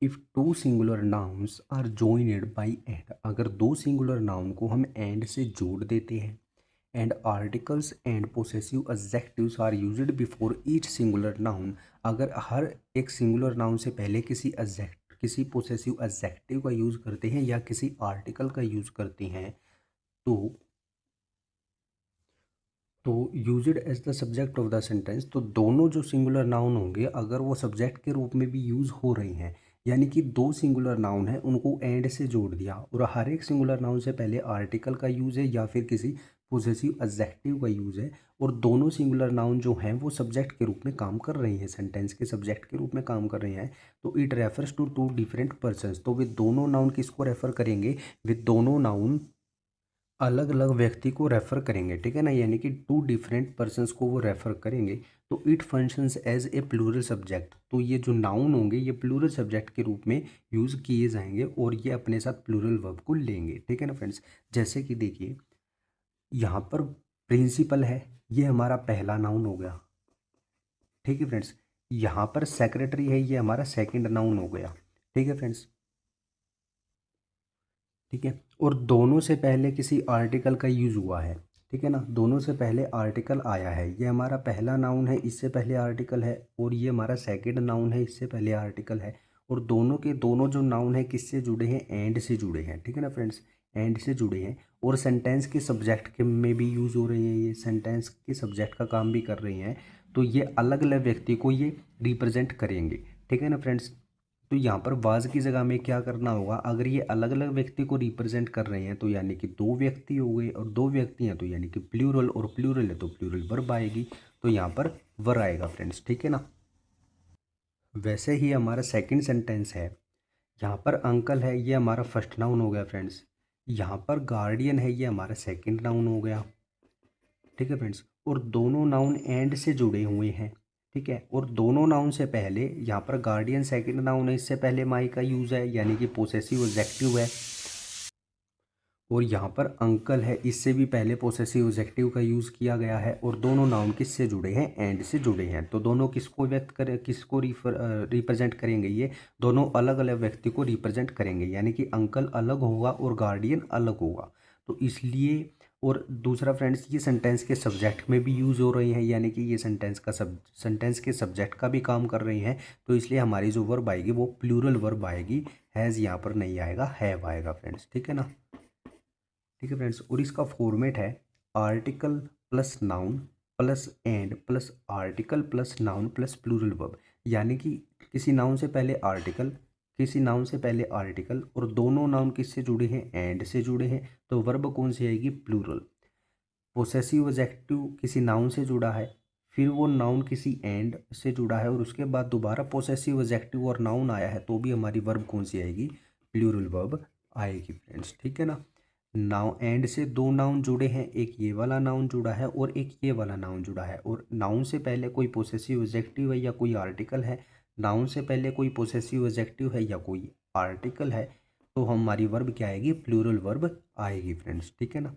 If two singular nouns are joined by and, अगर दो singular noun को हम एंड से जोड़ देते हैं, and articles and possessive adjectives are used before each singular noun, अगर हर एक सिंगुलर नाउन से पहले किसी पोसेसिव एडजेक्टिव का यूज़ करते हैं या किसी आर्टिकल का यूज़ करते हैं, तो used as the subject of the sentence, तो दोनों जो सिंगुलर नाउन होंगे अगर वो सब्जेक्ट के रूप में भी यूज़ हो रही हैं, यानी कि दो सिंगुलर नाउन है उनको एंड से जोड़ दिया और हर एक सिंगुलर नाउन से पहले आर्टिकल का यूज़ है या फिर किसी पोजेसिव एडजेक्टिव का यूज़ है, और दोनों सिंगुलर नाउन जो हैं वो सब्जेक्ट के रूप में काम कर रही हैं, सेंटेंस के सब्जेक्ट के रूप में काम कर रही हैं, तो it refers to two different persons, तो वे दोनों नाउन किसको रेफर करेंगे, वे दोनों नाउन अलग अलग व्यक्ति को रेफ़र करेंगे, ठीक है ना, यानी कि टू डिफरेंट पर्सन्स को वो रेफ़र करेंगे। तो it functions as a plural subject, तो ये जो नाउन होंगे ये प्लूरल सब्जेक्ट के रूप में यूज़ किए जाएंगे और ये अपने साथ प्लूरल वर्ब को लेंगे, ठीक है ना फ्रेंड्स। जैसे कि देखिए यहाँ पर प्रिंसिपल है, ये हमारा पहला नाउन हो गया, ठीक है फ्रेंड्स। यहाँ पर सेक्रेटरी है, ये हमारा सेकंड नाउन हो गया, ठीक है फ्रेंड्स, ठीक है। और दोनों से पहले किसी आर्टिकल का यूज़ हुआ है, ठीक है ना, दोनों से पहले आर्टिकल आया है, ये हमारा पहला नाउन है, इससे पहले आर्टिकल है, और ये हमारा सेकंड नाउन है, इससे पहले आर्टिकल है, और दोनों के दोनों जो नाउन है किससे जुड़े हैं, एंड से जुड़े हैं, ठीक है ना फ्रेंड्स, एंड से जुड़े हैं, और सेंटेंस के सब्जेक्ट के में भी यूज़ हो रही है, ये सेंटेंस के सब्जेक्ट का काम भी कर रही हैं, तो ये अलग अलग व्यक्ति को ये रिप्रेजेंट करेंगे, ठीक है ना फ्रेंड्स। तो यहाँ पर वाज की जगह में क्या करना होगा, अगर ये अलग अलग व्यक्ति को रिप्रेजेंट कर रहे हैं तो यानी कि दो व्यक्ति हो गए, और दो व्यक्ति हैं तो यानी कि प्लूरल, और प्लूरल है तो प्लूरल वर्ब आएगी, तो यहाँ पर वर आएगा फ्रेंड्स, ठीक है ना। वैसे ही हमारा सेकंड सेंटेंस है, यहाँ पर अंकल है, ये हमारा फर्स्ट नाउन हो गया फ्रेंड्स, यहाँ पर गार्डियन है, ये हमारा सेकंड नाउन हो गया, ठीक है फ्रेंड्स, और दोनों नाउन एंड से जुड़े हुए हैं, ठीक है, और दोनों नाउन से पहले यहाँ पर गार्डियन सेकंड नाउन है, इससे पहले माई का यूज़ है यानी कि पोसेसिव एडजेक्टिव है, और यहाँ पर अंकल है, इससे भी पहले पोसेसिव एडजेक्टिव का यूज़ किया गया है, और दोनों नाउन किससे जुड़े हैं, एंड से जुड़े हैं, तो दोनों किसको व्यक्त करें, किसको रिप्रेजेंट करेंगे, ये दोनों अलग अलग व्यक्ति को रिप्रेजेंट करेंगे, यानी कि अंकल अलग होगा और गार्डियन अलग होगा, तो इसलिए। और दूसरा फ्रेंड्स, ये सेंटेंस के सब्जेक्ट में भी यूज़ हो रही हैं, यानी कि ये सेंटेंस के सब्जेक्ट का भी काम कर रही हैं, तो इसलिए हमारी जो वर्ब आएगी वो प्लूरल वर्ब आएगी, हैज़ यहाँ पर नहीं आएगा, हैव आएगा फ्रेंड्स, ठीक है ना, ठीक है फ्रेंड्स। और इसका फॉर्मेट है article plus noun plus and plus article plus noun plus plural verb, यानी कि किसी नाउन से पहले आर्टिकल, किसी नाउन से पहले आर्टिकल, और दोनों नाउन किससे जुड़े हैं, एंड से जुड़े हैं, तो वर्ब कौन सी आएगी, प्लूरल। पोसेसिव एडजेक्टिव किसी नाउन से जुड़ा है, फिर वो नाउन किसी एंड से जुड़ा है, और उसके बाद दोबारा पोसेसिव एडजेक्टिव और नाउन आया है, तो भी हमारी वर्ब कौन सी आएगी, प्लूरल वर्ब आएगी फ्रेंड्स, ठीक है ना। नाउ एंड से दो नाउन जुड़े हैं, एक ये वाला नाउन जुड़ा है और एक ये वाला नाउन जुड़ा है, और नाउन से पहले कोई पोसेसिव एडजेक्टिव है या कोई आर्टिकल है, नाउन से पहले कोई पोसेसिव एडजेक्टिव है या कोई आर्टिकल है, तो हमारी वर्ब क्या आएगी, प्लूरल वर्ब आएगी फ्रेंड्स, ठीक है ना।